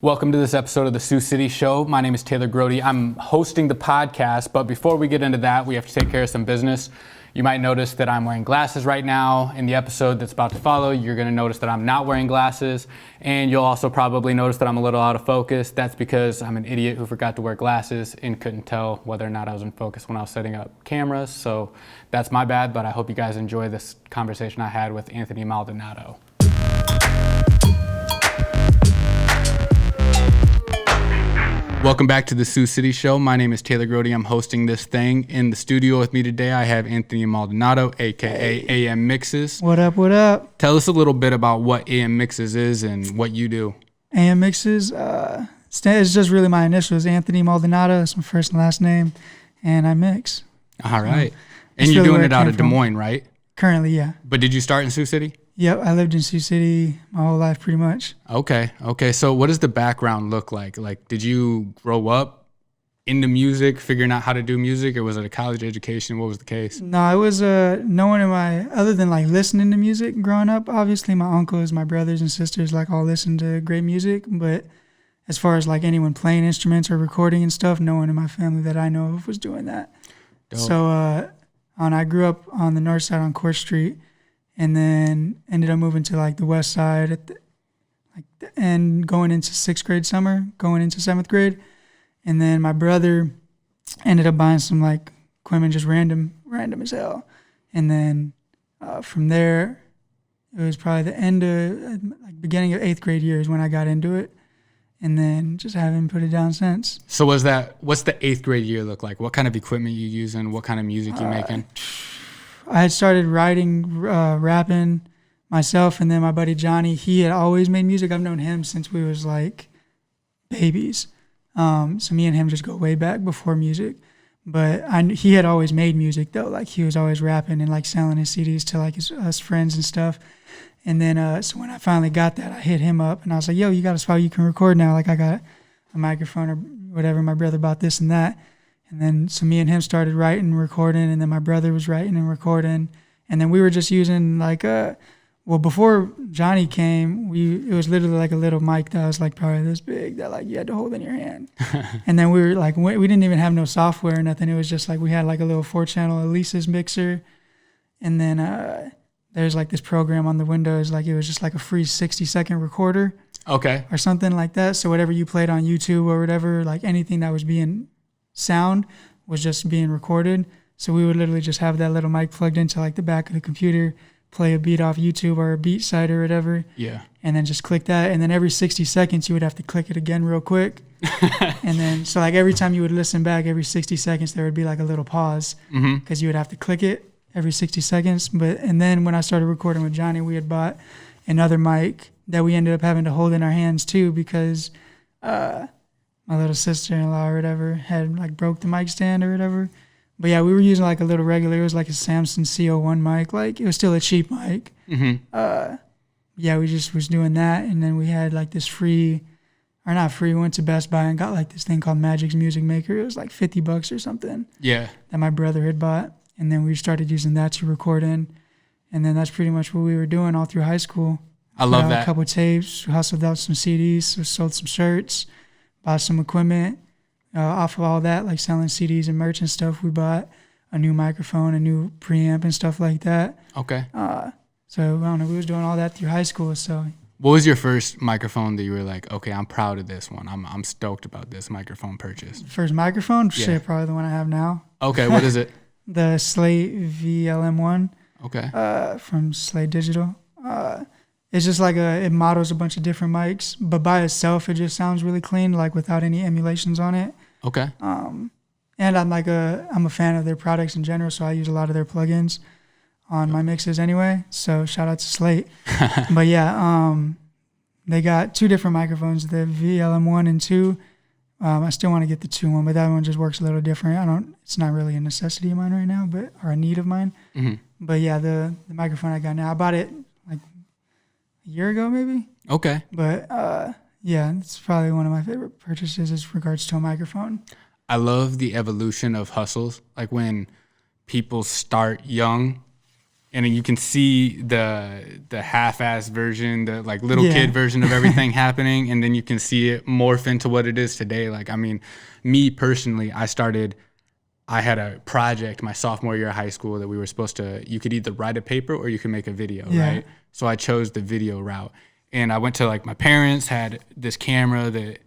Welcome to this episode of the Sioux City Show. My name is Taylor Grody. I'm hosting the podcast, but before we get into that, we have to take care of some business. You might notice that I'm wearing glasses right now. In the episode that's about to follow, you're going to notice that I'm not wearing glasses, and you'll also probably notice that I'm a little out of focus. That's because I'm an idiot who forgot to wear glasses and couldn't tell whether or not I was in focus when I was setting up cameras, so that's my bad, but I hope you guys enjoy this conversation I had with Anthony Maldonado. Welcome back to the Sioux City Show. My name is Taylor Grody. I'm hosting this thing. In the studio with me today, I have Anthony Maldonado, a.k.a. AM Mixes. What up, what up? Tell us a little bit about what AM Mixes is and what you do. AM Mixes, it's just really my initials. Anthony Maldonado, that's my first and last name, and I mix. All right. And you're doing it out of Des Moines, right? Currently, yeah. But did you start in Sioux City? Yep, I lived in Sioux City my whole life pretty much. Okay. So what does the background look like? Like, did you grow up into music, figuring out how to do music, or was it a college education? What was the case? No, it was no one in my, other than like listening to music growing up, obviously my uncles, my brothers and sisters like all listened to great music, but as far as like anyone playing instruments or recording and stuff, no one in my family that I know of was doing that. Dope. So I grew up on the north side on Court Street, and then ended up moving to like the west side at and going into sixth grade summer, going into seventh grade. And then my brother ended up buying some like equipment, just random as hell. And then from there, it was probably the end of, beginning of eighth grade years when I got into it. And then just haven't put it down since. So what's the eighth grade year look like? What kind of equipment you using? What kind of music you making? I had started writing, rapping myself, and then my buddy Johnny, he had always made music. I've known him since we was like babies. So me and him just go way back before music. But he had always made music though. Like he was always rapping and like selling his CDs to like us friends and stuff. And then so when I finally got that, I hit him up and I was like, yo, you got a spot you can record now. Like I got a microphone or whatever. My brother bought this and that. And then so me and him started writing and recording, and then my brother was writing and recording. And then we were just using like before Johnny came, it was literally like a little mic that was like probably this big that like you had to hold in your hand. And then we were like, we didn't even have no software or nothing. It was just like we had like a little 4-channel Alesis mixer. And then there's like this program on the Windows, like it was just like a free 60-second recorder. Okay. Or something like that. So whatever you played on YouTube or whatever, like anything that was being sound was just being recorded. So we would literally just have that little mic plugged into like the back of the computer, play a beat off YouTube or a beat site or whatever. Yeah. And then just click that. And then every 60 seconds you would have to click it again real quick. And then, so like every time you would listen back, every 60 seconds, there would be like a little pause because you would have to click it every 60 seconds. And then when I started recording with Johnny, we had bought another mic that we ended up having to hold in our hands too because, my little sister-in-law or whatever had like broke the mic stand or whatever. But yeah, we were using like a little regular, it was like a Samson CO1 mic. Like it was still a cheap mic. Yeah, we just was doing that. And then we had like this we went to Best Buy and got like this thing called Magic's Music Maker. It was like $50 or something. Yeah. That my brother had bought. And then we started using that to record in. And then that's pretty much what we were doing all through high school. I love that. A couple of tapes, hustled out some CDs, sold some shirts. Bought some equipment off of all that, like selling CDs and merch and stuff. We bought a new microphone, a new preamp and stuff like that. Okay. So I don't know, we was doing all that through high school. So what was your first microphone that you were like, okay, I'm proud of this one. I'm stoked about this microphone purchase? First microphone? Yeah. Shit, probably the one I have now. Okay, what is it? The Slate VLM1. Okay. From Slate Digital. It's just like it models a bunch of different mics, but by itself, it just sounds really clean, like without any emulations on it. Okay. And I'm a fan of their products in general, so I use a lot of their plugins on my mixes anyway. So shout out to Slate. But yeah, they got 2 different microphones, the VLM1 and 2. I still want to get the 2 one, but that one just works a little different. It's not really a necessity of mine right now, or a need of mine. But yeah, the microphone I got now, I bought it like a year ago maybe. Okay. But yeah, it's probably one of my favorite purchases as regards to a microphone. I love the evolution of hustles. Like when people start young and you can see the half-ass version, the like little Yeah. kid version of everything happening, and then you can see it morph into what it is today. Like, I mean, me personally, I had a project my sophomore year of high school that we were supposed to, you could either write a paper or you could make a video, Yeah. right? So I chose the video route. And I went to like my parents had this camera that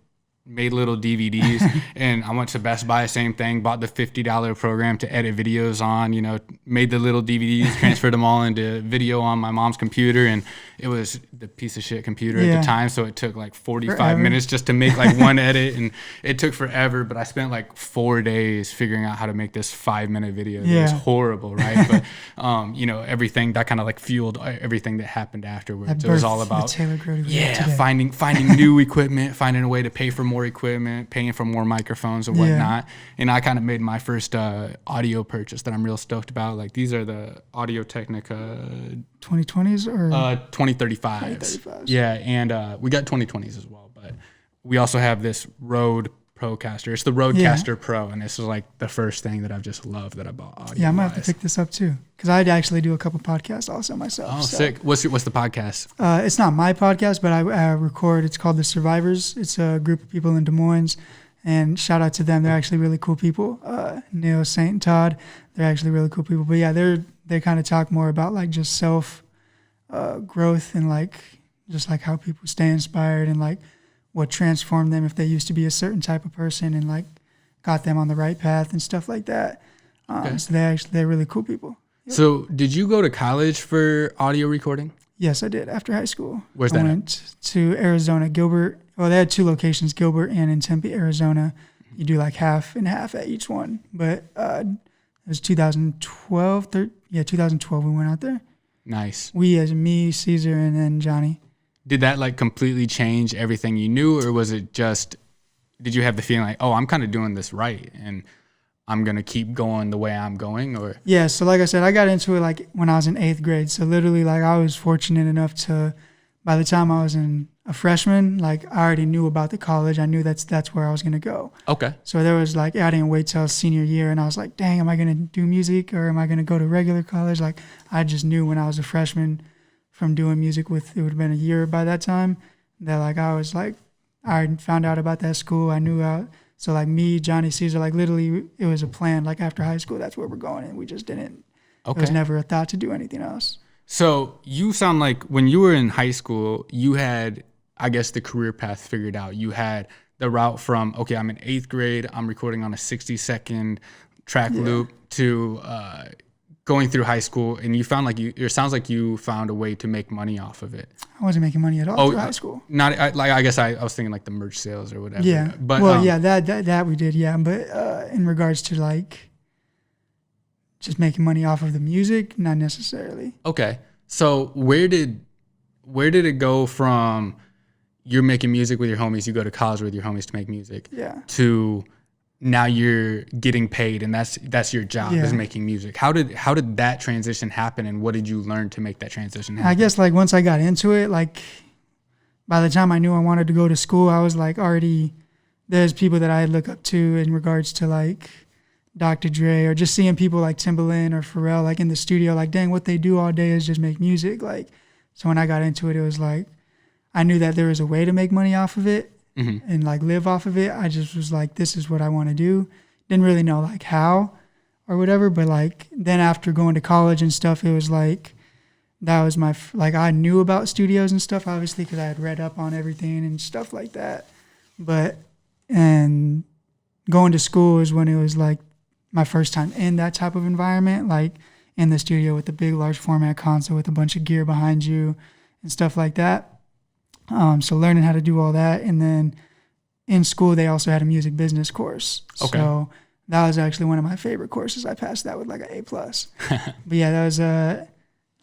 made little DVDs, and I went to Best Buy, same thing, bought the $50 program to edit videos on, you know, made the little DVDs, transferred them all into video on my mom's computer, and it was the piece of shit computer at Yeah. the time, so it took like 45 Forever. minutes just to make like one edit, and it took forever, but I spent like 4 days figuring out how to make this 5-minute video. It was Yeah. horrible, right? But, you know, everything, that kind of like fueled everything that happened afterwards. That It was all birthed the about Taylor Grody we have yeah, today. finding new equipment, finding a way to pay for more equipment, paying for more microphones and Yeah. whatnot. And I kind of made my first audio purchase that I'm real stoked about. Like, these are the Audio Technica 2020s or 2035s. 2035s. Yeah, and we got 2020s as well, but we also have this Rode Procaster. It's the Rodecaster Pro, and this is like the first thing that I've just loved that I bought audio. yeah, I'm gonna have to pick this up too because I'd actually do a couple podcasts also myself. Oh, so. sick. What's the podcast? It's not my podcast, but I record. It's called The Survivors. It's a group of people in Des Moines, and shout out to them. They're actually really cool people. Neil, Saint, and Todd. They're actually really cool people. But yeah, they kind of talk more about like just self growth and like just like how people stay inspired and like what transformed them if they used to be a certain type of person and like got them on the right path and stuff like that. Okay. So they're really cool people. So, did you go to college for audio recording? Yes, I did after high school. Where's I that at? went to Arizona, Gilbert. Well, they had 2 locations, Gilbert and in Tempe, Arizona. You do like half and half at each one. But it was 2012. 2012 we went out there. Nice. We as me, Caesar, and then Johnny. Did that like completely change everything you knew, or was it just, did you have the feeling like, oh, I'm kind of doing this right and I'm going to keep going the way I'm going? Or Yeah, so like I said, I got into it like when I was in 8th grade. So literally like I was fortunate enough to, by the time I was a freshman, like I already knew about the college. I knew that's where I was going to go. okay. So there was like, I didn't wait till senior year and I was like, dang, am I going to do music or am I going to go to regular college? Like I just knew when I was a freshman from doing music it would have been a year by that time that like I was like, I found out about that school. I knew out. So like me, Johnny, Caesar, like literally it was a plan. Like after high school, that's where we're going. And we just didn't, it was Okay. never a thought to do anything else. So you sound like when you were in high school, you had, I guess, the career path figured out. You had the route from, okay, I'm in 8th grade, I'm recording on a 60-second track loop to going through high school, and you found like it sounds like you found a way to make money off of it. I wasn't making money at all through high school. Not I guess I was thinking like the merch sales or whatever. Yeah. But Well, yeah, that we did. Yeah. But in regards to like just making money off of the music, not necessarily. Okay. So where did it go from you're making music with your homies, you go to college with your homies to make music, Yeah. to now you're getting paid and that's your job is Yeah. making music? How did that transition happen, and what did you learn to make that transition happen? I guess like once I got into it, like by the time I knew I wanted to go to school, I was like already, there's people that I look up to in regards to like Dr. Dre or just seeing people like Timbaland or Pharrell like in the studio, like dang, what they do all day is just make music. Like, so when I got into it, it was like, I knew that there was a way to make money off of it and like live off of it. I just was like, this is what I want to do. Didn't really know like how or whatever, but like then after going to college and stuff, it was like, that was my, like I knew about studios and stuff, obviously, because I had read up on everything and stuff like that. But, and going to school is when it was like my first time in that type of environment, like in the studio with the big, large format console with a bunch of gear behind you and stuff like that. So learning how to do all that. And then in school, they also had a music business course. Okay. So that was actually one of my favorite courses. I passed that with like an A+. But yeah, that was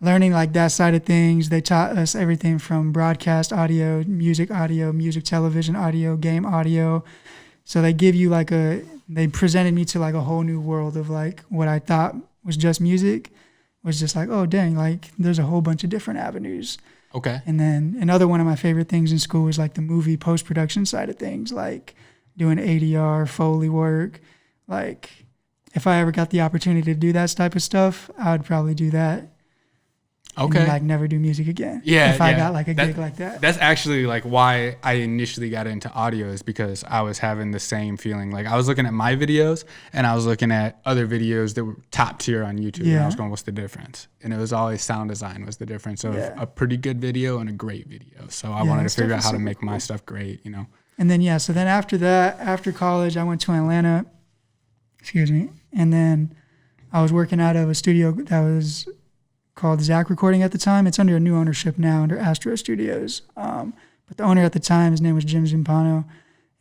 learning like that side of things. They taught us everything from broadcast audio, music television audio, game audio. So they give you like they presented me to like a whole new world of like what I thought was just music was just like, oh dang, like there's a whole bunch of different avenues. Okay. And then another one of my favorite things in school was like the movie post-production side of things, like doing ADR, Foley work. Like if I ever got the opportunity to do that type of stuff, I would probably do that. Okay. And like never do music again. Yeah, If I yeah. got like a gig like that. That's actually like why I initially got into audio, is because I was having the same feeling. Like I was looking at my videos and I was looking at other videos that were top tier on YouTube. And I was going, what's the difference? And it was always sound design was the difference of a pretty good video and a great video. So I wanted to figure out how to make my stuff great, you know? And then, so then after that, after college, I went to Atlanta, and then I was working out of a studio that was called Zach Recording at the time. It's under a new ownership now, under Astro Studios. But the owner at the time, his name was Jim Zumpano,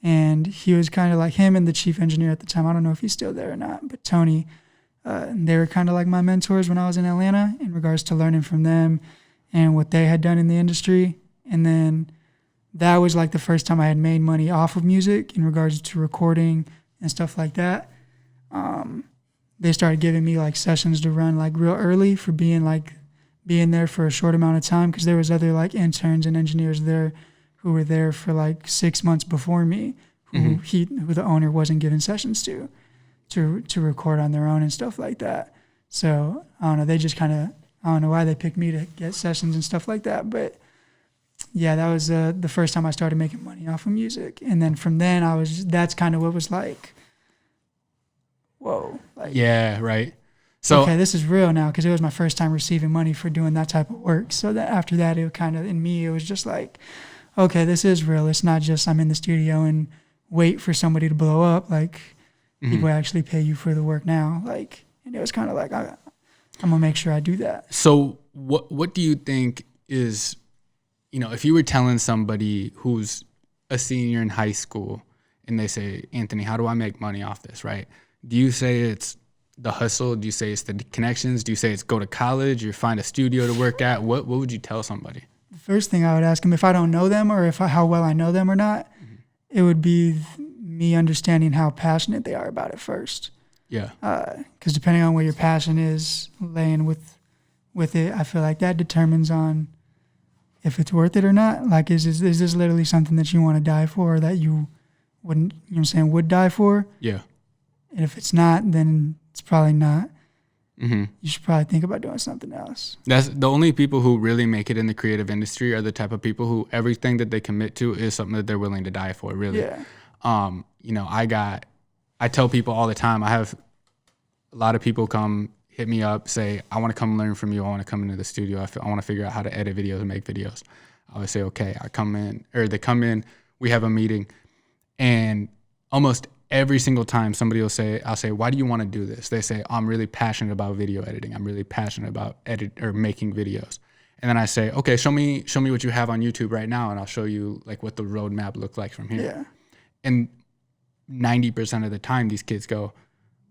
and he was kind of like him and the chief engineer at the time. I don't know if he's still there or not, but Tony, they were kind of like my mentors when I was in Atlanta in regards to learning from them and what they had done in the industry. And then that was like the first time I had made money off of music in regards to recording and stuff like that. They started giving me like sessions to run like real early for being there for a short amount of time, because there was other like interns and engineers there who were there for like 6 months before me, who the owner wasn't giving sessions to record on their own and stuff like that. So I don't know, they just kind of, I don't know why they picked me to get sessions and stuff like that, but yeah, that was the first time I started making money off of music. And then from then that's kind of what was like, whoa. Like, yeah, right. So okay, this is real now, because it was my first time receiving money for doing that type of work. So that after that, it kind of, in me, it was just like, okay, this is real. It's not just I'm in the studio and wait for somebody to blow up. Like, people actually pay you for the work now. Like, and it was kind of like, I'm going to make sure I do that. So what do you think is, you know, if you were telling somebody who's a senior in high school and they say, Anthony, how do I make money off this, right? Do you say it's the hustle? Do you say it's the connections? Do you say it's go to college or find a studio to work at? What would you tell somebody? The first thing I would ask them, if I don't know them or how well I know them or not, it would be me understanding how passionate they are about it first. Yeah. Because depending on where your passion is laying with it, I feel like that determines on if it's worth it or not. Like, is this literally something that you want to die for, or that you wouldn't, you know what I'm saying, would die for? Yeah. And if it's not, then it's probably not. Mm-hmm. You should probably think about doing something else. That's the only people who really make it in the creative industry are the type of people who everything that they commit to is something that they're willing to die for, really. Yeah. You know, I tell people all the time, I have a lot of people come hit me up, say, I want to come learn from you. I want to come into the studio. I want to figure out how to edit videos and make videos. I always say, okay, they come in, we have a meeting, and almost every single time somebody will say, I'll say, why do you want to do this? They say, I'm really passionate about video editing. I'm really passionate about making videos. And then I say, okay, show me what you have on YouTube right now, and I'll show you like what the roadmap looked like from here. Yeah. And 90% of the time, these kids go,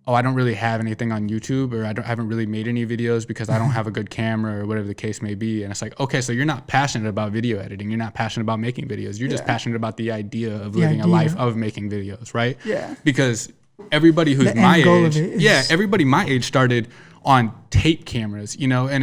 oh, I don't really have anything on YouTube, or I haven't really made any videos because I don't have a good camera, or whatever the case may be. And it's like, okay, so you're not passionate about video editing. You're not passionate about making videos. You're just passionate about the idea of living a life of making videos, right? Yeah. Because everybody who's my age, everybody my age started on tape cameras, you know, and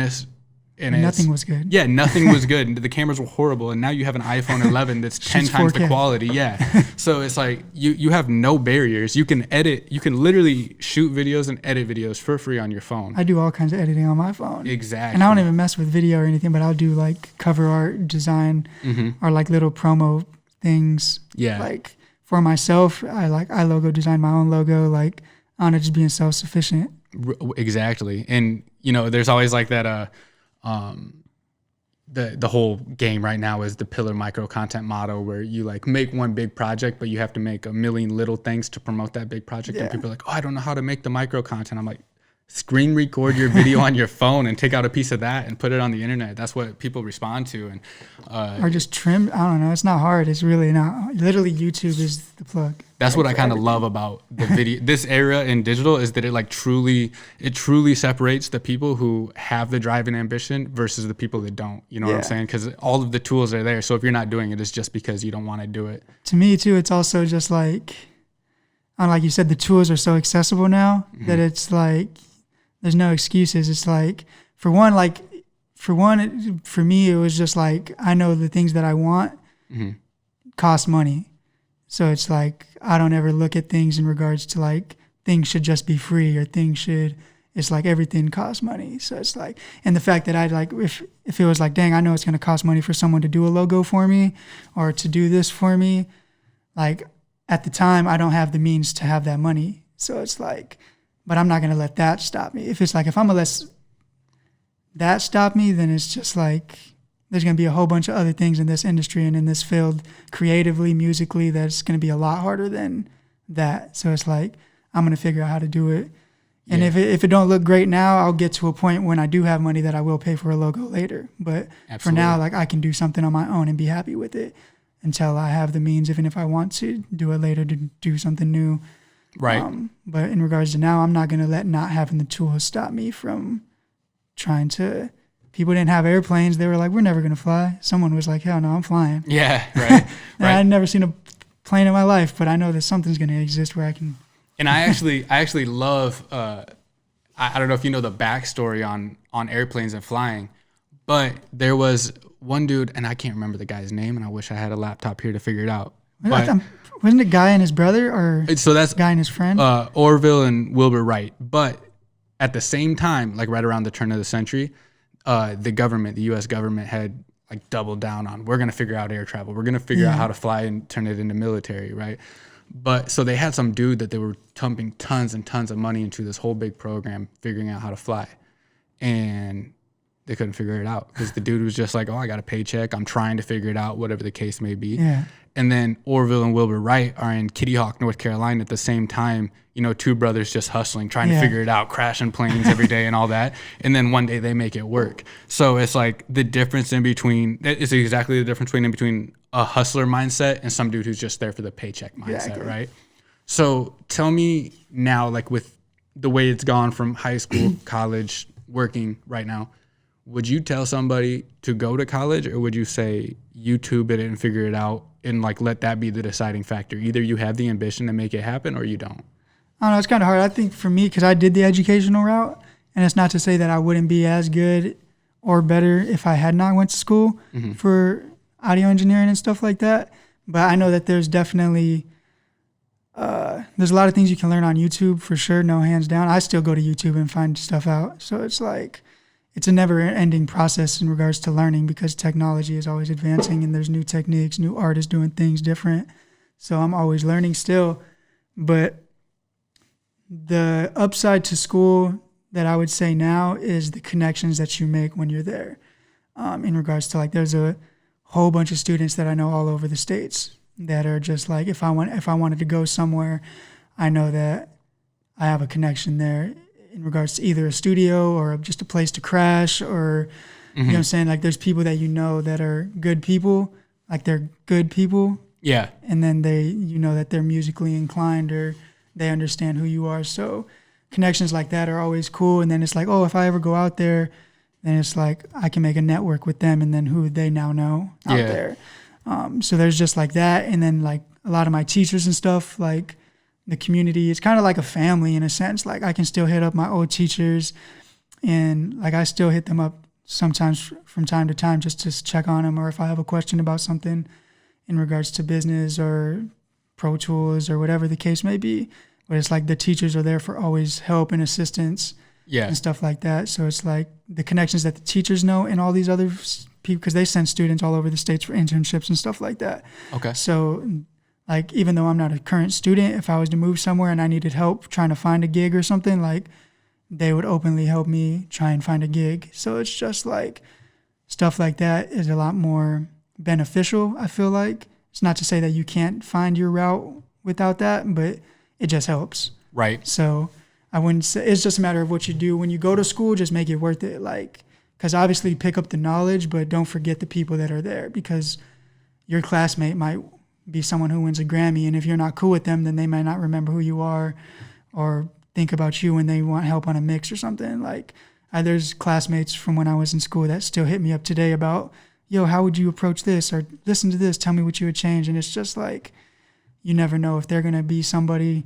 nothing was good. Yeah, nothing was good. The cameras were horrible, and now you have an iPhone 11 that's 10 times 4K. The quality. Yeah, so it's like you have no barriers. You can edit. You can literally shoot videos and edit videos for free on your phone. I do all kinds of editing on my phone. Exactly. And I don't even mess with video or anything, but I'll do like cover art, design, or like little promo things. Yeah. Like for myself, I logo design my own logo. Like on it, just being self-sufficient. Exactly, and you know, there's always like that. The whole game right now is the pillar micro content model, where you like make one big project, but you have to make a million little things to promote that big project. Yeah. And people are like, oh, I don't know how to make the micro content. I'm like, screen record your video on your phone and take out a piece of that and put it on the internet. That's what people respond to. And or just trim. I don't know. It's not hard. It's really not. Literally, YouTube is the plug. That's what I kind of love about the video. This era in digital is that it truly separates the people who have the drive and ambition versus the people that don't. You know what I'm saying? Because all of the tools are there. So if you're not doing it, it's just because you don't want to do it. To me too, it's also just like you said, the tools are so accessible now that it's like there's no excuses. It's like for me, it was just like I know the things that I want cost money. So it's like I don't ever look at things in regards to like things should just be free or things should it's like everything costs money. So it's like, and the fact that I like, if it was like, dang, I know it's going to cost money for someone to do a logo for me or to do this for me, like at the time I don't have the means to have that money. So it's like, but I'm not going to let that stop me. If it's like, if I'm going to let that stop me, then it's just like, there's going to be a whole bunch of other things in this industry and in this field, creatively, musically, that's going to be a lot harder than that. So it's like, I'm going to figure out how to do it. And if it don't look great now, I'll get to a point when I do have money that I will pay for a logo later. But for now, like I can do something on my own and be happy with it until I have the means, even if I want to do it later to do something new. Right. But in regards to now, I'm not going to let not having the tools stop me from trying to. People didn't have airplanes. They were like, we're never going to fly. Someone was like, hell no, I'm flying. Yeah, right. Right. I'd never seen a plane in my life, but I know that something's going to exist where I can. And I actually love, I don't know if you know the backstory on airplanes and flying, but there was one dude, and I can't remember the guy's name, and I wish I had a laptop here to figure it out. But, wasn't it Guy and his brother, or so that's Guy and his friend? Orville and Wilbur Wright. But at the same time, like right around the turn of the century, the U.S. government had like doubled down on, we're going to figure out air travel. We're going to figure out how to fly and turn it into military, right? But so they had some dude that they were pumping tons and tons of money into this whole big program, figuring out how to fly. And they couldn't figure it out because the dude was just like, oh, I got a paycheck. I'm trying to figure it out, whatever the case may be. Yeah. And then Orville and Wilbur Wright are in Kitty Hawk, North Carolina at the same time, two brothers just hustling, trying to figure it out, crashing planes every day and all that. And then one day they make it work. So it's like the difference in between, it's exactly the difference in between a hustler mindset and some dude who's just there for the paycheck mindset, right? So tell me now, like with the way it's gone from high school, college, working right now, would you tell somebody to go to college, or would you say YouTube it and figure it out and like let that be the deciding factor? Either you have the ambition to make it happen or you don't. I don't know. It's kind of hard. I think for me, because I did the educational route, and it's not to say that I wouldn't be as good or better if I had not went to school for audio engineering and stuff like that. But I know that there's definitely there's a lot of things you can learn on YouTube for sure. No, hands down. I still go to YouTube and find stuff out. So it's like, it's a never-ending process in regards to learning because technology is always advancing and there's new techniques, new artists doing things different. So I'm always learning still. But the upside to school that I would say now is the connections that you make when you're there. In regards to like, there's a whole bunch of students that I know all over the states that are just like, if I wanted to go somewhere, I know that I have a connection there in regards to either a studio or just a place to crash or, you know what I'm saying? Like there's people that that are good people, like they're good people. Yeah. And then that they're musically inclined or they understand who you are. So connections like that are always cool. And then it's like, oh, if I ever go out there, then it's like I can make a network with them and then who they now know out there. So there's just like that. And then like a lot of my teachers and stuff, like the community, it's kind of like a family in a sense. Like I can still hit up my old teachers and like I still hit them up sometimes from time to time just to check on them or if I have a question about something in regards to business or Pro Tools or whatever the case may be. But it's like the teachers are there for always help and assistance and stuff like that. So it's like the connections that the teachers know and all these other people, because they send students all over the states for internships and stuff like that. Okay. So like, even though I'm not a current student, if I was to move somewhere and I needed help trying to find a gig or something, like they would openly help me try and find a gig. So it's just like stuff like that is a lot more beneficial, I feel like. It's not to say that you can't find your route without that, but it just helps. Right. So I wouldn't say, it's just a matter of what you do. When you go to school, just make it worth it. Like, because obviously pick up the knowledge, but don't forget the people that are there because your classmate might be someone who wins a Grammy, and if you're not cool with them, then they might not remember who you are or think about you when they want help on a mix or something. Like there's classmates from when I was in school that still hit me up today about, yo, how would you approach this or listen to this, tell me what you would change. And it's just like, you never know if they're going to be somebody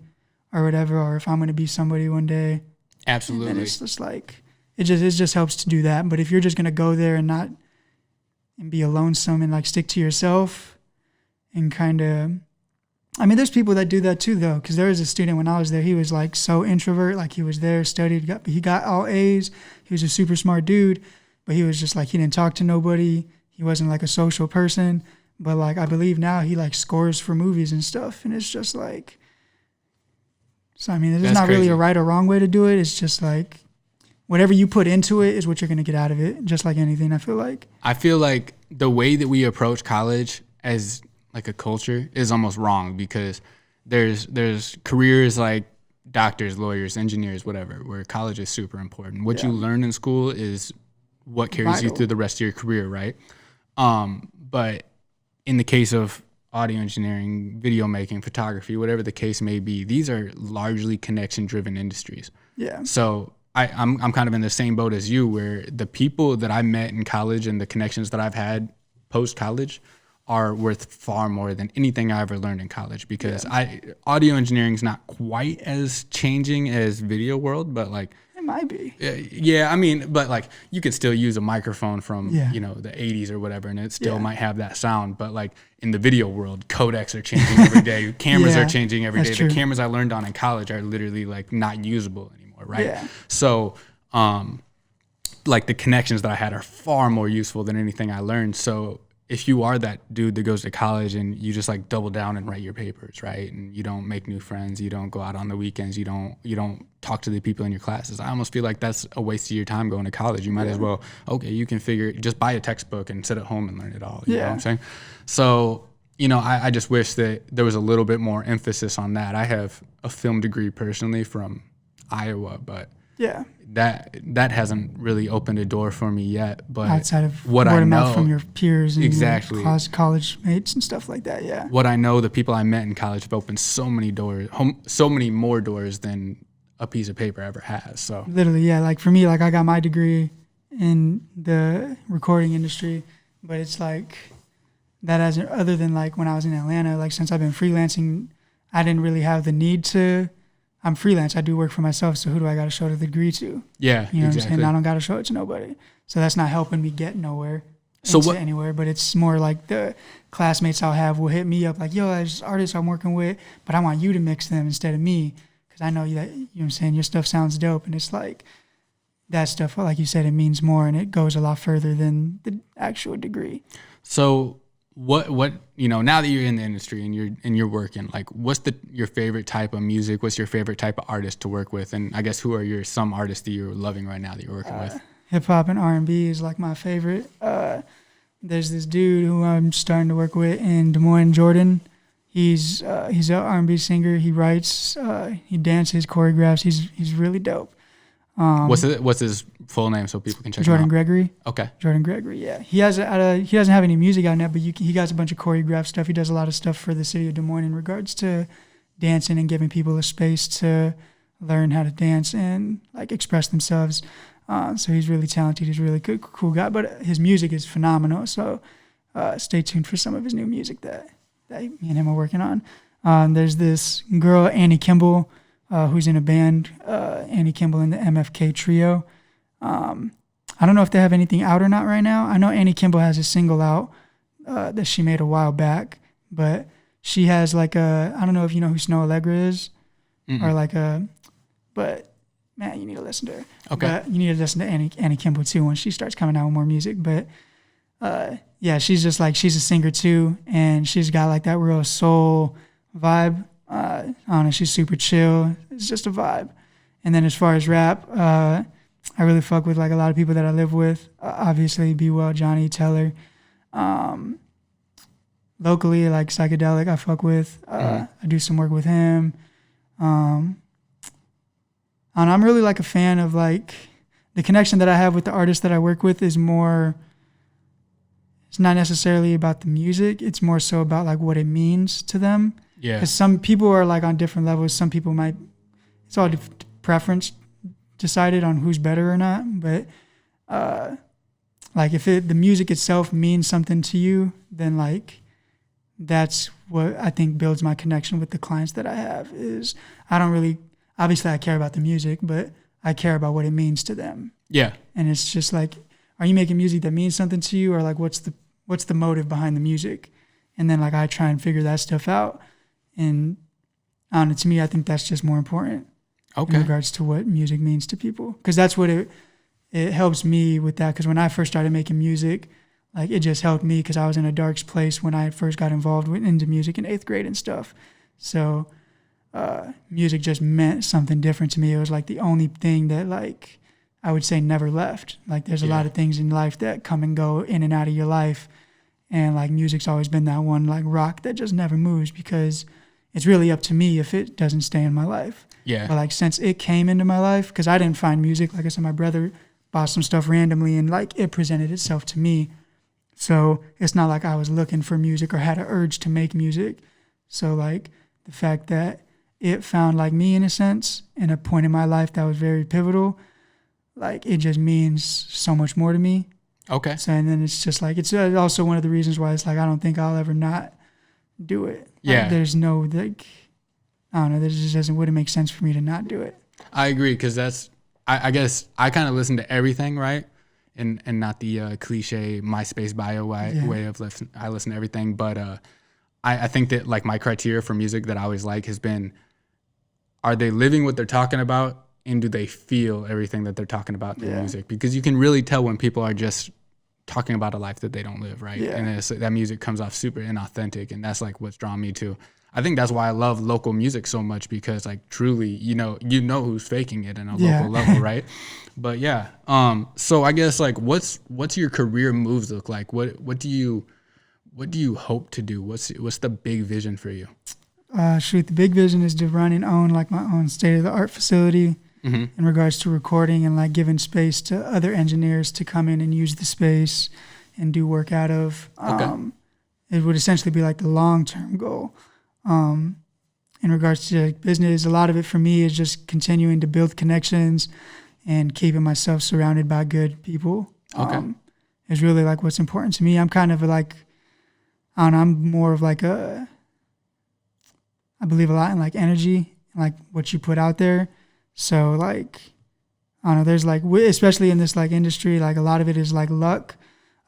or whatever, or if I'm going to be somebody one day. Absolutely. And it's just like, it just helps to do that. But if you're just going to go there and be lonesome and like stick to yourself, and kind of I mean, there's people that do that too, though, because there was a student when I was there. He was like so introvert, like he was there, studied, he got all A's. He was a super smart dude, but he was just like he didn't talk to nobody. He wasn't like a social person. But like I believe now he like scores for movies and stuff, and it's just like. So I mean, there's not really a right or wrong way to do it. It's just like whatever you put into it is what you're gonna get out of it. Just like anything, I feel like. I feel like the way that we approach college as like a culture is almost wrong because there's careers like doctors, lawyers, engineers, whatever, where college is super important. What you learn in school is what carries you through the rest of your career, right? But in the case of audio engineering, video making, photography, whatever the case may be, these are largely connection-driven industries. Yeah. So I'm kind of in the same boat as you, where the people that I met in college and the connections that I've had post-college are worth far more than anything I ever learned in college because audio engineering is not quite as changing as video world, but like it might be. Yeah, I mean, but like you could still use a microphone from the 80s or whatever, and it still might have that sound. But like in the video world, codecs are changing every day, cameras are changing every day. True. The cameras I learned on in college are literally like not usable anymore, right? Yeah. So like the connections that I had are far more useful than anything I learned. So if you are that dude that goes to college and you just like double down and write your papers, right? And you don't make new friends, you don't go out on the weekends, you don't talk to the people in your classes. I almost feel like that's a waste of your time going to college. You might as well, you can just buy a textbook and sit at home and learn it all. You know what I'm saying? So, I just wish that there was a little bit more emphasis on that. I have a film degree personally from Iowa, but that hasn't really opened a door for me yet. But outside of what word I of mouth know from your peers and exactly your college mates and stuff like that, what I know, the people I met in college have opened so many doors, so many more doors than a piece of paper ever has. So literally, like for me, like I got my degree in the recording industry, but it's like that hasn't, other than like when I was in Atlanta, like since I've been freelancing, I didn't really have the need to. I'm freelance. I do work for myself. So who do I got to show the degree to? Yeah, you know what I'm saying? I don't got to show it to nobody. So that's not helping me get nowhere. Anywhere, but it's more like the classmates I'll have will hit me up like, yo, there's artists I'm working with, but I want you to mix them instead of me because I know that, you know what I'm saying, your stuff sounds dope. And it's like that stuff, like you said, it means more and it goes a lot further than the actual degree. So what now that you're in the industry and you're working, like what's your favorite type of music? What's your favorite type of artist to work with? And I guess who are some artists that you're loving right now that you're working with? Hip hop and R&B is like my favorite. There's this dude who I'm starting to work with in Des Moines, Jordan. He's an R&B singer. He writes, he dances, choreographs. He's really dope. What's his full name so people can check Jordan him out? Gregory. Okay. Jordan Gregory, yeah. He doesn't have any music out now, but he got a bunch of choreographed stuff. He does a lot of stuff for the city of Des Moines in regards to dancing and giving people a space to learn how to dance and like express themselves. So he's really talented. He's a really good, cool guy. But his music is phenomenal. So stay tuned for some of his new music that me and him are working on. There's this girl, Annie Kimball, who's in a band, Annie Kimball and the MFK Trio. I don't know if they have anything out or not right now. I know Annie Kimball has a single out that she made a while back, but she has like I don't know if you know who Snow Allegra is. Mm-mm. Or but man, you need to listen to her. Okay. But you need to listen to Annie Kimball too when she starts coming out with more music. But she's just like, she's a singer too, and she's got like that real soul vibe. I don't know, she's super chill. It's just a vibe. And then as far as rap, I really fuck with like a lot of people that I live with. Obviously, Be Well, Johnny, Teller. Locally, like Psychedelic, I fuck with. I do some work with him. And I'm really like a fan of like the connection that I have with the artists that I work with is more, it's not necessarily about the music. It's more so about like what it means to them. Yeah. Because some people are like on different levels. Some people might, it's all preference decided on who's better or not. But like if the music itself means something to you, then like that's what I think builds my connection with the clients that I have is I don't really, obviously I care about the music, but I care about what it means to them. Yeah. And it's just like, are you making music that means something to you, or like what's the motive behind the music? And then like I try and figure that stuff out. And I don't know, to me, I think that's just more important in Okay. regards to what music means to people. Because that's what it helps me with that. Because when I first started making music, like it just helped me because I was in a dark place when I first got involved into music in 8th grade and stuff. So music just meant something different to me. It was like the only thing that like I would say never left. Like there's a lot of things in life that come and go in and out of your life. And like music's always been that one like rock that just never moves because it's really up to me if it doesn't stay in my life. Yeah. But like since it came into my life, because I didn't find music, like I said, my brother bought some stuff randomly and like it presented itself to me. So it's not like I was looking for music or had an urge to make music. So like the fact that it found like me in a sense in a point in my life that was very pivotal, like it just means so much more to me. Okay. So and then it's just like it's also one of the reasons why it's like I don't think I'll ever not do it. Like, Yeah. there's no like I don't know. This just wouldn't make sense for me to not do it. I agree because that's I guess I kind of listen to everything, right? And not the cliche MySpace bio way of listen. I listen to everything, but I think that like my criteria for music that I always like has been, are they living what they're talking about, and do they feel everything that they're talking about in music? Because you can really tell when people are just talking about a life that they don't live, right? Yeah. And that music comes off super inauthentic, and that's like what's drawn me to. I think that's why I love local music so much because like truly, you know who's faking it in a local level, right? But yeah, so I guess like what's your career moves look like? What do you hope to do? What's the big vision for you? The big vision is to run and own like my own state-of-the-art facility in regards to recording and like giving space to other engineers to come in and use the space and do work out of. It would essentially be like the long-term goal. In regards to business, a lot of it for me is just continuing to build connections and keeping myself surrounded by good people. Is really like what's important to me. I'm kind of like, I don't know, I'm more of like I believe a lot in like energy, like what you put out there. So like, I don't know, there's like, especially in this like industry, like a lot of it is like luck.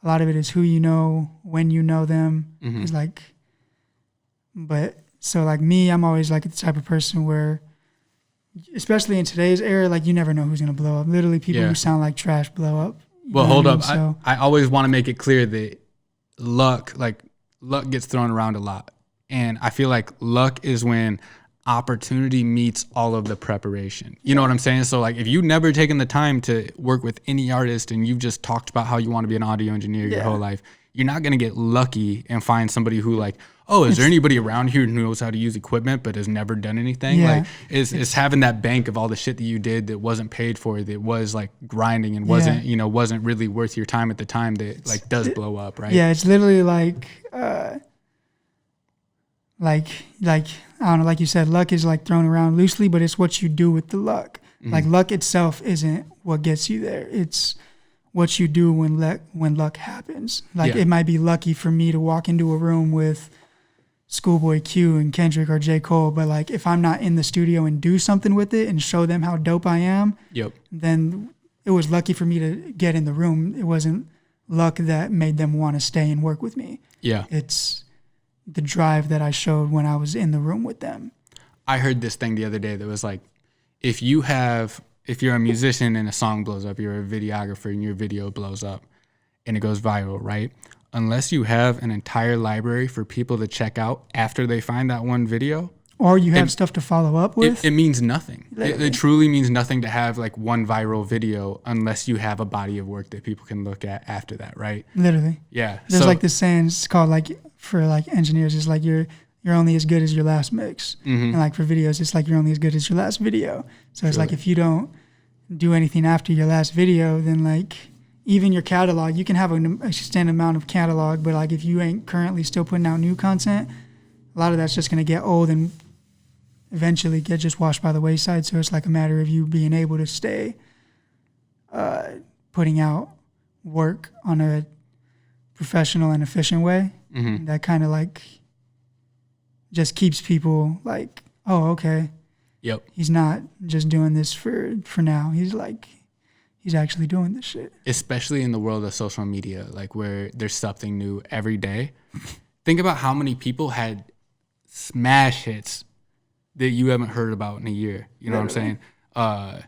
A lot of it is who you know, when you know them. It's like, but so like me, I'm always like the type of person where, especially in today's era, like you never know who's going to blow up. Literally people who sound like trash blow up. Well, hold up. So, I always want to make it clear that luck gets thrown around a lot. And I feel like luck is when opportunity meets all of the preparation. You know what I'm saying? So like if you've never taken the time to work with any artist and you've just talked about how you want to be an audio engineer your whole life, you're not going to get lucky and find somebody who like, oh, is there anybody around here who knows how to use equipment but has never done anything? Like it's having that bank of all the shit that you did that wasn't paid for, that was like grinding and wasn't really worth your time at the time, that like does blow up, right? Yeah, it's literally like I don't know, like you said, luck is like thrown around loosely, but it's what you do with the luck. Like luck itself isn't what gets you there. It's what you do when luck happens. Like it might be lucky for me to walk into a room with Schoolboy Q and Kendrick or J. Cole, but like if I'm not in the studio and do something with it and show them how dope I am, then it was lucky for me to get in the room. It wasn't luck that made them want to stay and work with me. Yeah. It's the drive that I showed when I was in the room with them. I heard this thing the other day that was like, if you're a musician and a song blows up, you're a videographer and your video blows up and it goes viral, right? Unless you have an entire library for people to check out after they find that one video, or you have stuff to follow up with, it means nothing. It truly means nothing to have like one viral video unless you have a body of work that people can look at after that, right? Literally. Yeah. There's like this saying, it's called like, for like engineers, it's like you're only as good as your last mix. And like for videos, it's like you're only as good as your last video. So it's like if you don't do anything after your last video, then like even your catalog, you can have an extended amount of catalog, but like if you ain't currently still putting out new content, a lot of that's just going to get old and eventually get just washed by the wayside. So it's like a matter of you being able to stay putting out work on a professional and efficient way. That kind of like just keeps people like, oh, okay. Yep. He's not just doing this for now. He's actually doing this shit. Especially in the world of social media, like where there's something new every day. Think about how many people had smash hits that you haven't heard about in a year. You know what I'm saying?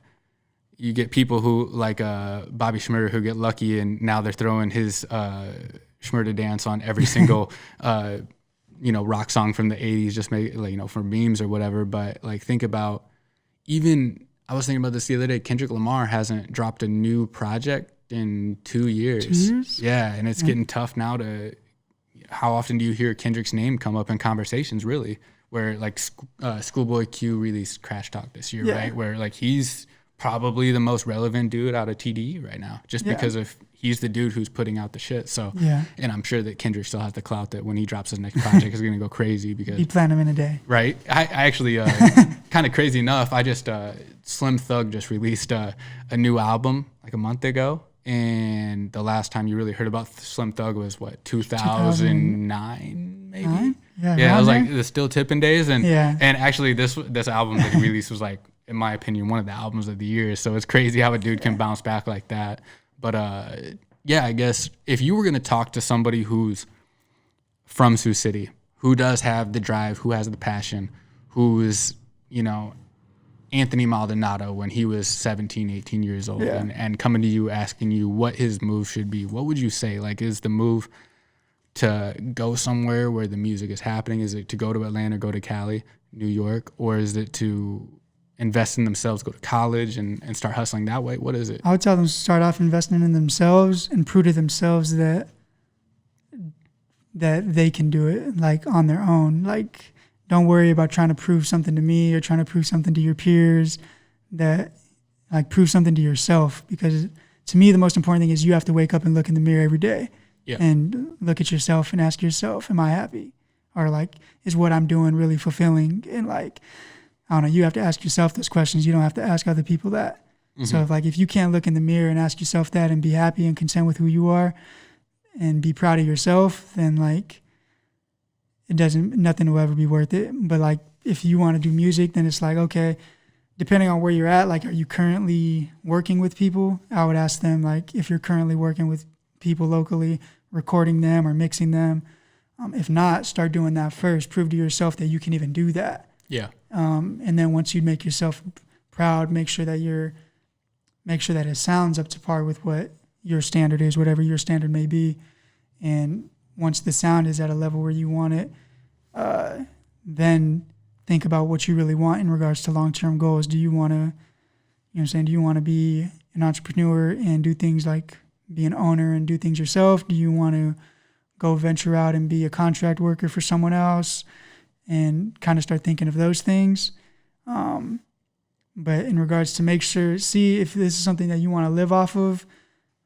You get people who like Bobby Shmurda who get lucky and now they're throwing his Shmurda dance on every single rock song from the 80s, just make for memes or whatever. But like think about, even I was thinking about this the other day, Kendrick Lamar hasn't dropped a new project in 2 years. 2 years? Yeah, and it's getting tough now to, how often do you hear Kendrick's name come up in conversations, really? Where like Schoolboy Q released Crash Talk this year, right? Where like he's probably the most relevant dude out of TDE right now, just because of he's the dude who's putting out the shit. So, and I'm sure that Kendrick still has the clout that when he drops his next project is going to go crazy because he planned him in a day. Right. I actually, kind of crazy enough, I just, Slim Thug just released a new album like a month ago. And the last time you really heard about Slim Thug was what, 2009 maybe? Yeah, it was like the Still Tipping days. And actually this album that he released was like, in my opinion, one of the albums of the year. So it's crazy how a dude can bounce back like that. But I guess if you were going to talk to somebody who's from Sioux City, who does have the drive, who has the passion, who's, Anthony Maldonado when he was 17, 18 years old and coming to you asking you what his move should be, what would you say? Like, is the move to go somewhere where the music is happening? Is it to go to Atlanta, go to Cali, New York? Or is it to invest in themselves, go to college and start hustling that way? What is it? I would tell them to start off investing in themselves and prove to themselves that they can do it, like, on their own. Like, don't worry about trying to prove something to me or trying to prove something to your peers. That, like, prove something to yourself, because to me the most important thing is you have to wake up and look in the mirror every day and look at yourself and ask yourself, am I happy? Or like, is what I'm doing really fulfilling? And like, I don't know, you have to ask yourself those questions. You don't have to ask other people that. So if you can't look in the mirror and ask yourself that and be happy and content with who you are and be proud of yourself, then like nothing will ever be worth it. But like, if you want to do music, then it's like, okay, depending on where you're at, like, are you currently working with people? I would ask them, like, if you're currently working with people locally, recording them or mixing them. If not, start doing that first. Prove to yourself that you can even do that. Yeah. And then once you make yourself proud, make sure that it sounds up to par with what your standard is, whatever your standard may be. And once the sound is at a level where you want it, then think about what you really want in regards to long-term goals. Do you want to, do you want to be an entrepreneur and do things like be an owner and do things yourself? Do you want to go venture out and be a contract worker for someone else and kind of start thinking of those things? But in regards to see if this is something that you want to live off of,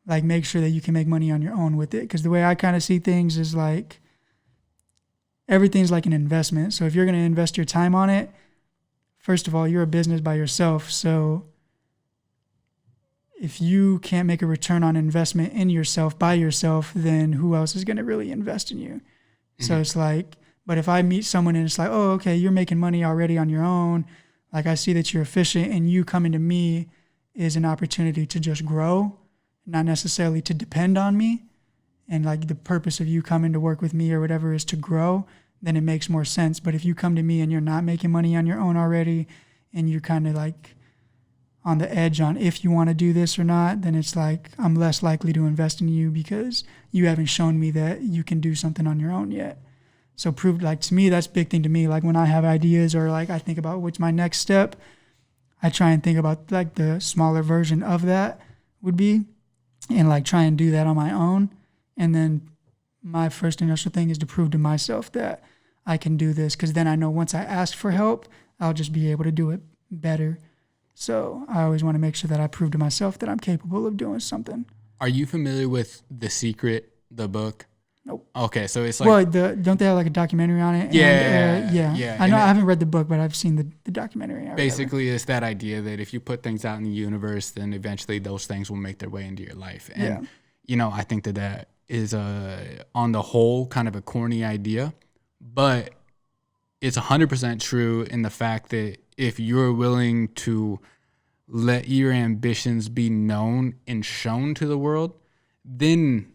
like, make sure that you can make money on your own with it. Because the way I kind of see things is like, everything's like an investment. So if you're going to invest your time on it, first of all, you're a business by yourself. So if you can't make a return on investment in yourself by yourself, then who else is going to really invest in you? So it's like, but if I meet someone and it's like, oh, okay, you're making money already on your own. Like, I see that you're efficient, and you coming to me is an opportunity to just grow, not necessarily to depend on me. And like, the purpose of you coming to work with me or whatever is to grow, then it makes more sense. But if you come to me and you're not making money on your own already, and you're kind of like on the edge on if you want to do this or not, then it's like, I'm less likely to invest in you because you haven't shown me that you can do something on your own yet. So prove, like, to me, that's a big thing to me. Like, when I have ideas or like I think about what's my next step, I try and think about like the smaller version of that would be, and like try and do that on my own. And then my first initial thing is to prove to myself that I can do this, because then I know once I ask for help, I'll just be able to do it better. So I always want to make sure that I prove to myself that I'm capable of doing something. Are you familiar with The Secret, the book? Nope. Okay, so it's like... Well, don't they have like a documentary on it? Yeah. I know, I haven't read the book, but I've seen the documentary. Basically, it's that idea that if you put things out in the universe, then eventually those things will make their way into your life. And, I think that is, on the whole, kind of a corny idea, but it's 100% true in the fact that if you're willing to let your ambitions be known and shown to the world, then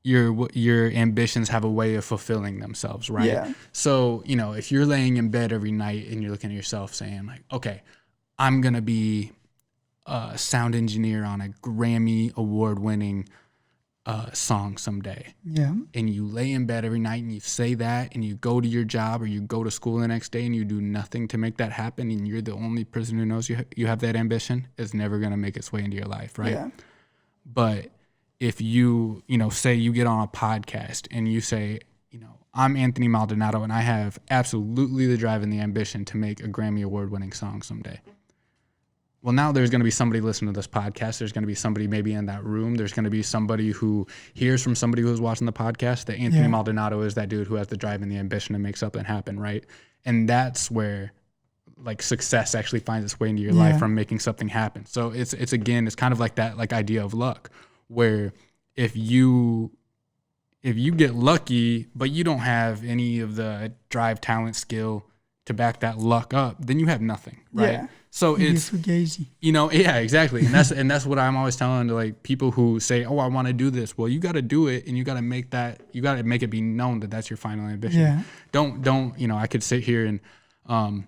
your ambitions have a way of fulfilling themselves, right? Yeah. So, if you're laying in bed every night and you're looking at yourself saying like, okay, I'm going to be a sound engineer on a Grammy award winning song someday. Yeah. And you lay in bed every night and you say that, and you go to your job or you go to school the next day and you do nothing to make that happen, and you're the only person who knows you have that ambition, it's never going to make its way into your life, right? Yeah. But if you, say you get on a podcast and you say, I'm Anthony Maldonado and I have absolutely the drive and the ambition to make a Grammy award winning song someday. Well, now there's going to be somebody listening to this podcast. There's going to be somebody maybe in that room. There's going to be somebody who hears from somebody who's watching the podcast that Anthony Maldonado is that dude who has the drive and the ambition to make something happen, right? And that's where like success actually finds its way into your life from making something happen. So it's kind of like that like idea of luck, where if you get lucky, but you don't have any of the drive, talent, skill to back that luck up, then you have nothing, right? Yeah. So it's, fugazi. yeah, exactly. And that's what I'm always telling to like people who say, oh, I want to do this. Well, you got to do it, and you got to make it be known that that's your final ambition. Yeah. Don't, I could sit here and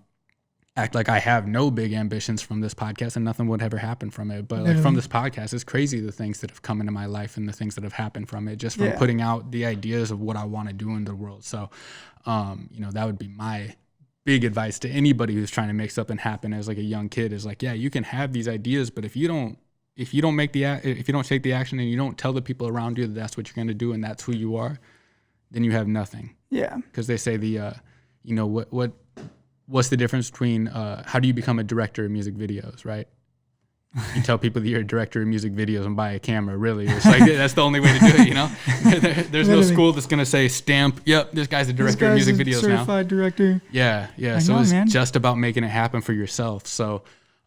act like I have no big ambitions from this podcast and nothing would ever happen from it. But like from this podcast, it's crazy the things that have come into my life and the things that have happened from it, just from putting out the ideas of what I want to do in the world. So, that would be my big advice to anybody who's trying to make something happen as like a young kid is like, yeah, you can have these ideas, but if you don't take the action and you don't tell the people around you that that's what you're going to do and that's who you are, then you have nothing. Yeah. Because they say what's the difference between how do you become a director of music videos, right? You tell people that you're a director of music videos and buy a camera, really. It's like, that's the only way to do it, There's no school that's going to say, stamp, yep, this guy's a director of music videos now. Certified director. Yeah. So it's just about making it happen for yourself. So,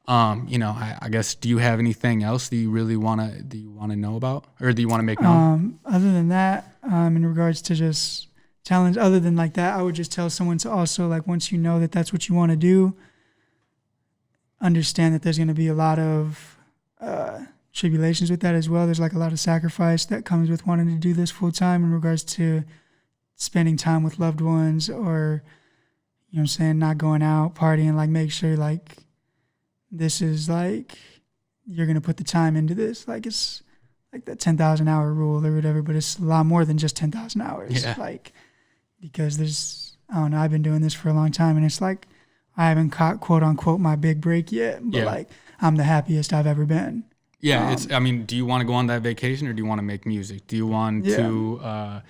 I guess, do you have anything else that you really want to know about, or do you want to make known? Other than that, in regards to just challenge, other than like that, I would just tell someone to also, like, once you know that that's what you want to do, understand that there's going to be a lot of tribulations with that as well. There's like a lot of sacrifice that comes with wanting to do this full time in regards to spending time with loved ones, or, not going out partying. Like, make sure like this is like, you're going to put the time into this. Like, it's like that 10,000 hour rule or whatever, but it's a lot more than just 10,000 hours. Yeah. Like, because I don't know, I've been doing this for a long time, and it's like, I haven't caught quote unquote my big break yet, but like, I'm the happiest I've ever been. Yeah. Do you want to go on that vacation, or do you want to make music? Do you want to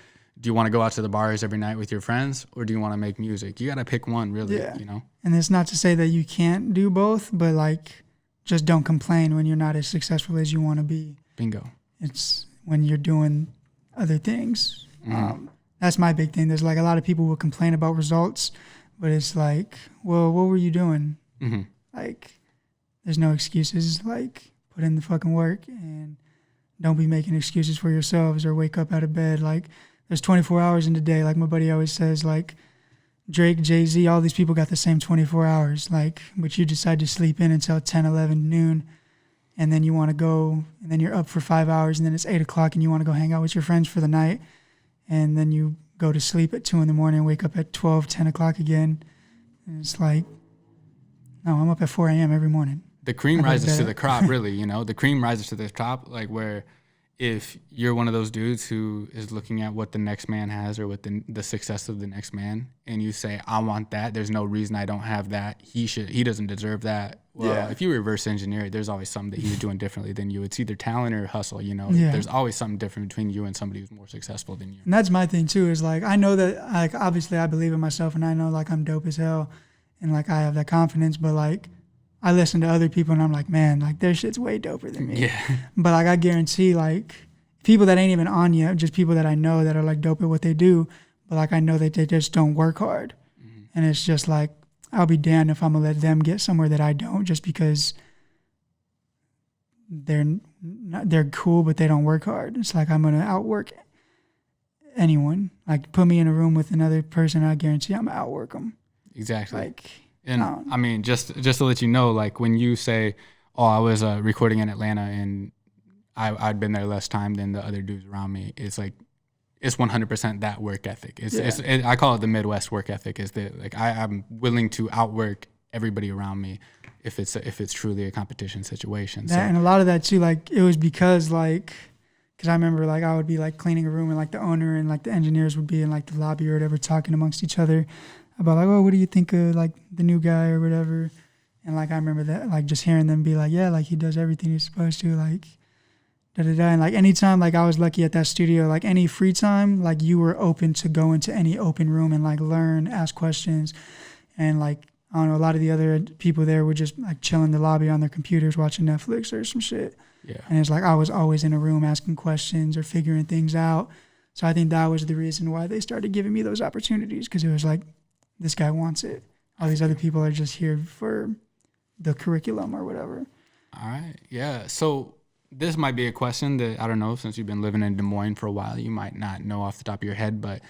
go out to the bars every night with your friends, or do you want to make music? You got to pick one, really, And it's not to say that you can't do both, but like, just don't complain when you're not as successful as you want to be. Bingo. It's when you're doing other things. Mm-hmm. That's my big thing. There's like a lot of people will complain about results, but it's like, well, what were you doing? Mm-hmm. Like, there's no excuses. Like, put in the fucking work and don't be making excuses for yourselves, or wake up out of bed. Like, there's 24 hours in the day. Like my buddy always says, like, Drake, Jay-Z, all these people got the same 24 hours. Like, but you decide to sleep in until 10, 11, noon, and then you want to go, and then you're up for 5 hours, and then it's 8 o'clock, and you want to go hang out with your friends for the night, and then you go to sleep at 2 in the morning and wake up at 12, 10 o'clock again. And it's like, no, I'm up at 4 a.m. every morning. The cream rises to the crop, really, The cream rises to the top, like, where if you're one of those dudes who is looking at what the next man has, or what the success of the next man, and you say, I want that, there's no reason I don't have that, he doesn't deserve that. Well, if you reverse engineer it, there's always something that he's doing differently than you. It's either talent or hustle, There's always something different between you and somebody who's more successful than you. And that's my thing too, is like, I know that, like, obviously I believe in myself, and I know like I'm dope as hell, and like I have that confidence, but like I listen to other people and I'm like, man, like their shit's way doper than me. Yeah. But like, I guarantee like people that ain't even on yet, just people that I know that are like dope at what they do, but like I know that they just don't work hard. Mm-hmm. And it's just like, I'll be damned if I'm gonna let them get somewhere that I don't, just because they're cool, but they don't work hard. It's like, I'm gonna outwork anyone. Like, put me in a room with another person, I guarantee I'm gonna outwork them. Exactly. Like, and I mean, just to let you know, like when you say, oh, I was recording in Atlanta and I'd been there less time than the other dudes around me, it's like, it's 100% that work ethic. Yeah. I call it the Midwest work ethic. Is that like I'm willing to outwork everybody around me if it's truly a competition situation. That, and a lot of that too, like it was because like, cause I remember like I would be like cleaning a room and like the owner and like the engineers would be in like the lobby or whatever talking amongst each other about like, oh, what do you think of like the new guy or whatever. And like I remember that like just hearing them be like, yeah, like he does everything he's supposed to, like da da da. And like anytime like I was lucky at that studio, like any free time, like you were open to go into any open room and like learn, ask questions, and like I don't know, a lot of the other people there would just like chill in the lobby on their computers watching Netflix or some shit. Yeah. And it's like I was always in a room asking questions or figuring things out. So I think that was the reason why they started giving me those opportunities, because it was like, this guy wants it. All these other people are just here for the curriculum or whatever. All right. Yeah. So this might be a question that, I don't know, since you've been living in Des Moines for a while, you might not know off the top of your head, but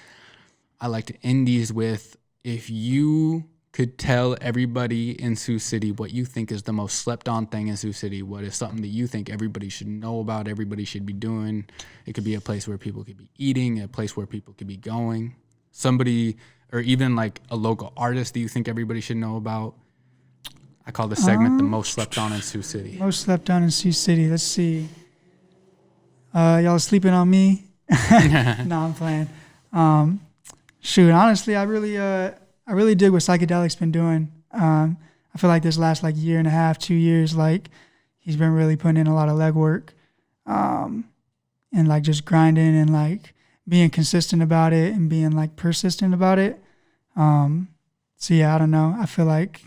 I like to end these with, if you could tell everybody in Sioux City what you think is the most slept on thing in Sioux City, what is something that you think everybody should know about, everybody should be doing. It could be a place where people could be eating, a place where people could be going, somebody, or even like a local artist that you think everybody should know about. I call this segment the most slept on in Sioux City. Most slept on in Sioux City. Let's see. Y'all sleeping on me? No, I'm playing. Shoot, honestly, I really dig what Psychedelic's been doing. I feel like this last like year and a half, 2 years, like he's been really putting in a lot of legwork, and like just grinding and like being consistent about it and being like persistent about it. So yeah, I don't know. I feel like,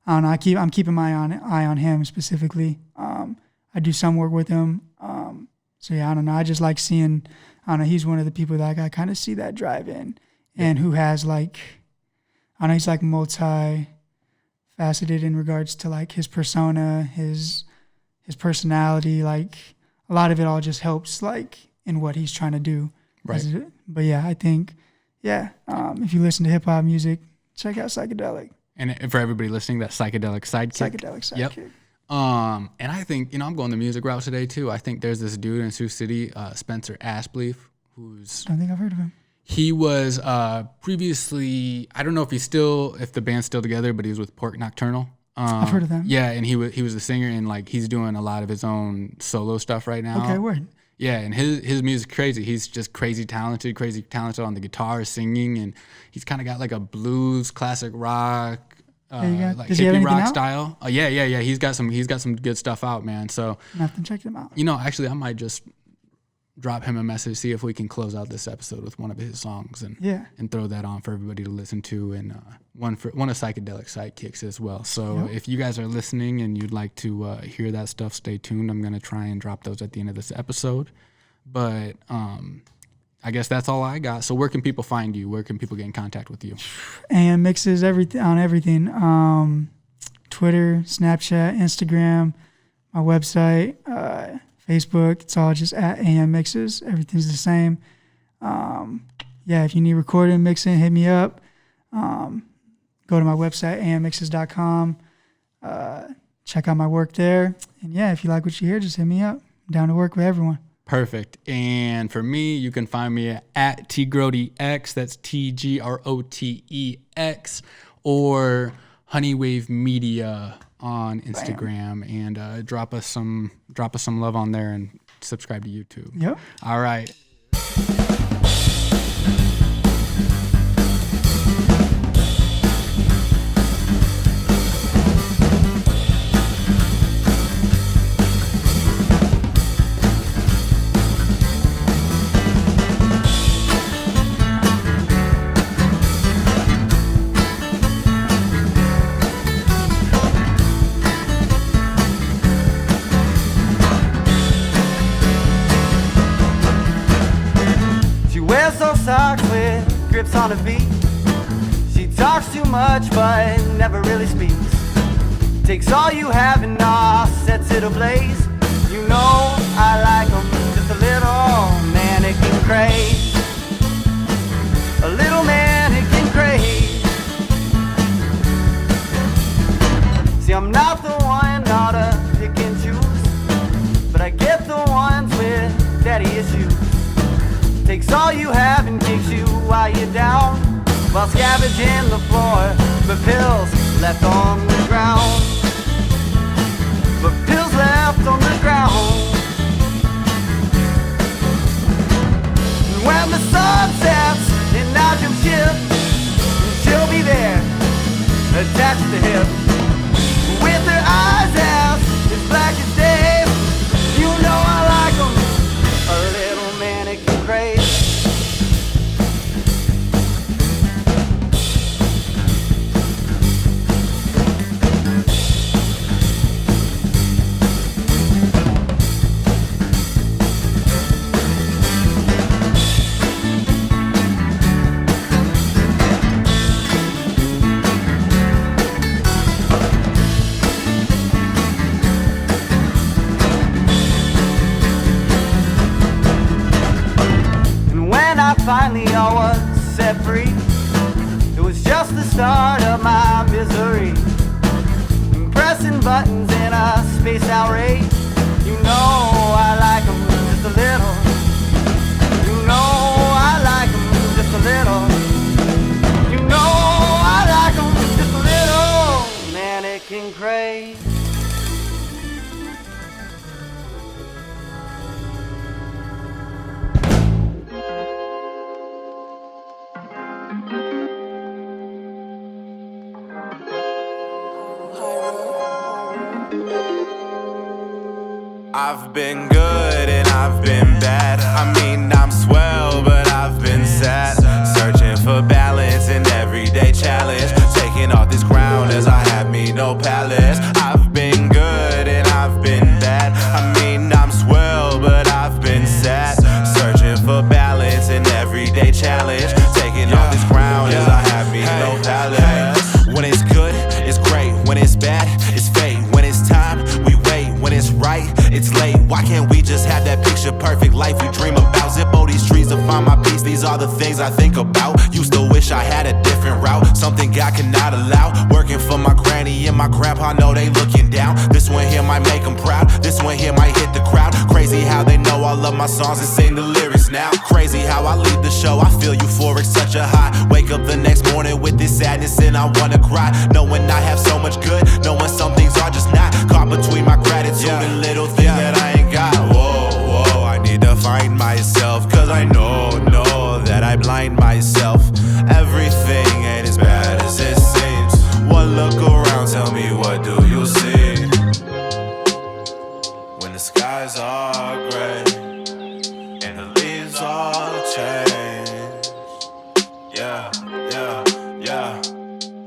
I don't know. I'm keeping my eye on him specifically. I do some work with him. So yeah, I don't know. I just like seeing, I don't know. He's one of the people that I kind of see that drive in, and who has like, I know he's like multi-faceted in regards to like his persona, his personality. Like a lot of it all just helps like in what he's trying to do. Right. But yeah, I think, yeah, if you listen to hip hop music, check out Psychedelic. And for everybody listening, that Psychedelic Sidekick. Psychedelic Sidekick. Yep. And I think, I'm going the music route today too. I think there's this dude in Sioux City, Spencer Ashbleef, who's... I don't think I've heard of him. He was previously, I don't know if the band's still together, but he was with Pork Nocturnal. I've heard of them. Yeah, and he was the singer, and like he's doing a lot of his own solo stuff right now. Okay, word. Yeah, and his music's crazy. He's just crazy talented on the guitar, singing, and he's kind of got like a blues, classic rock, like hippie rock style. Yeah. He's got some good stuff out, man. So I have to check him out. Actually, I might just drop him a message, see if we can close out this episode with one of his songs, and throw that on for everybody to listen to, and one of Psychedelic Sidekicks as well. So if you guys are listening and you'd like to hear that stuff, stay tuned. I'm gonna try and drop those at the end of this episode. But I guess that's all I got. So where can people find you? Where can people get in contact with you? AM Mixes on everything. Twitter, Snapchat, Instagram, my website, Facebook. It's all just at AM Mixes. Everything's the same. If you need recording, mixing, hit me up. Go to my website, ammixes.com. Check out my work there. And if you like what you hear, just hit me up. I'm down to work with everyone. Perfect. And for me, you can find me at TGroteX. That's TGROTEX, or Honeywave Media on Instagram. Bam. And drop us some love on there, and subscribe to YouTube. Yep. All right. Socks with grips on her feet. She talks too much but never really speaks. Takes all you have and sets it ablaze. You know I like 'em just a little mannequin craze. A little mannequin craze. See, I'm not the one not to pick and choose, but I get the ones with daddy issues. Takes takes all you have and kicks you while you're down, while scavenging the floor for pills left on the ground. For pills left on the ground. And when the sun sets in Nigel ship, she'll be there, attached to him, with her eyes as black as day. You know I like 'em, a little mannequin craze. Finally all was set free. It was just the start of my misery. Pressing buttons in a space outrage. You know I like 'em just a little. You know I like 'em just a little. You know I like 'em just a little. Mannequin craze. I've been good and I've been bad. I mean, I'm swell, but I've been sad. Searching for balance in everyday challenge. Taking off this crown as I have me no palace. I've been good and I've been bad. I mean, I'm swell, but I've been sad. Searching for balance in everyday challenge. Taking off this crown as I have me no palace. When it's good, it's great. When it's bad, it's fate. When it's time, we wait. When it's right, it's late. Why can't we just have that picture perfect life we dream about? Zip all these streets to find my peace. These are the things I think about. Used to wish I had a different route, something God cannot allow. Working for my granny and my grandpa, know they looking down. This one here might make them proud. This one here might hit the crowd. Crazy how they know all of my songs and sing the lyrics now. Crazy how I leave the show, I feel euphoric, such a high. Wake up the next morning with this sadness and I wanna cry. Knowing I have so much good, knowing some things are just not. Caught between my gratitude and little things that I ain't got. Whoa, whoa, I need to find myself, cause I know that I blind myself. Everything ain't as bad as it seems. One look around, tell me what do you see? When the skies are gray and the leaves all change. Yeah, yeah, yeah.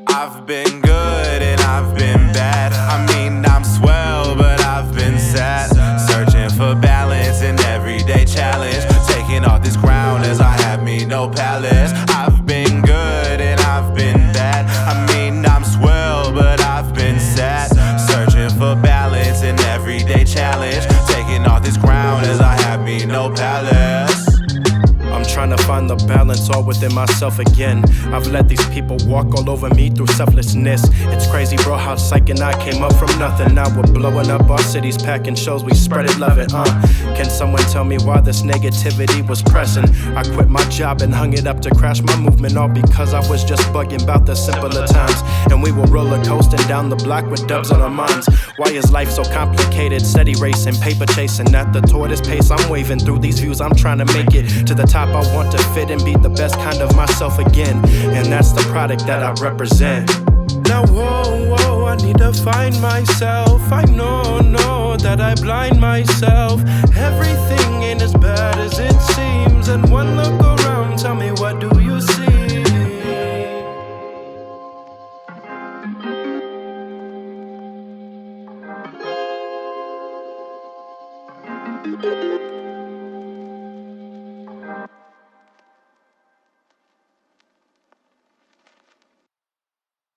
I've been good and I've been bad. I mean, I'm swell, but I've been sad. Searching for balance in everyday challenge. Taking off this crown as I have me no palace. I've been good and I've been bad. I mean, I'm swell, but I've been sad. Searching for balance in everyday challenge. Taking off this crown as I have me no palace. I'm trying to find the balance all within myself again. I've let these people walk all over me through selflessness. It's crazy, bro, how Psych and I came up from nothing. Now we're blowing up our cities, packing shows, we spread it, love it, Can someone tell me why this negativity was pressing? I quit my job and hung it up to crash my movement, all because I was just bugging about the simpler times. And we were roller coasting down the block with dubs on our minds. Why is life so complicated? Steady racing, paper chasing at the tortoise pace. I'm waving through these views, I'm trying to make it to the top. I want to fit and be the best kind of myself again, and that's the product that I represent. Now whoa, whoa, I need to find myself. I know that I blind myself. Everything ain't as bad as it seems, and one look around, tell me what do you see?